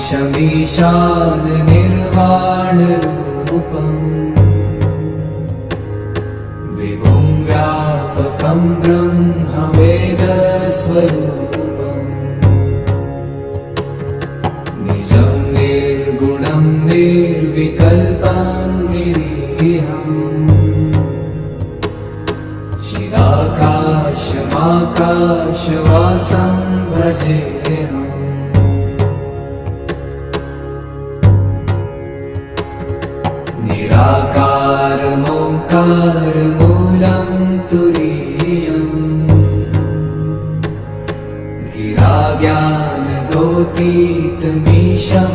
नमामीशमीशान निर्वाणरूपम् विभुं व्यापकं ब्रह्मवेदस्वरूपम् निजं निर्गुणं निर्विकल्पं निरीहम् चिदाकाशमाकाशवासं भजेऽहम् निराकारमोङ्कारमूलं तुरीयम् गिराज्ञानगोतीतमीशं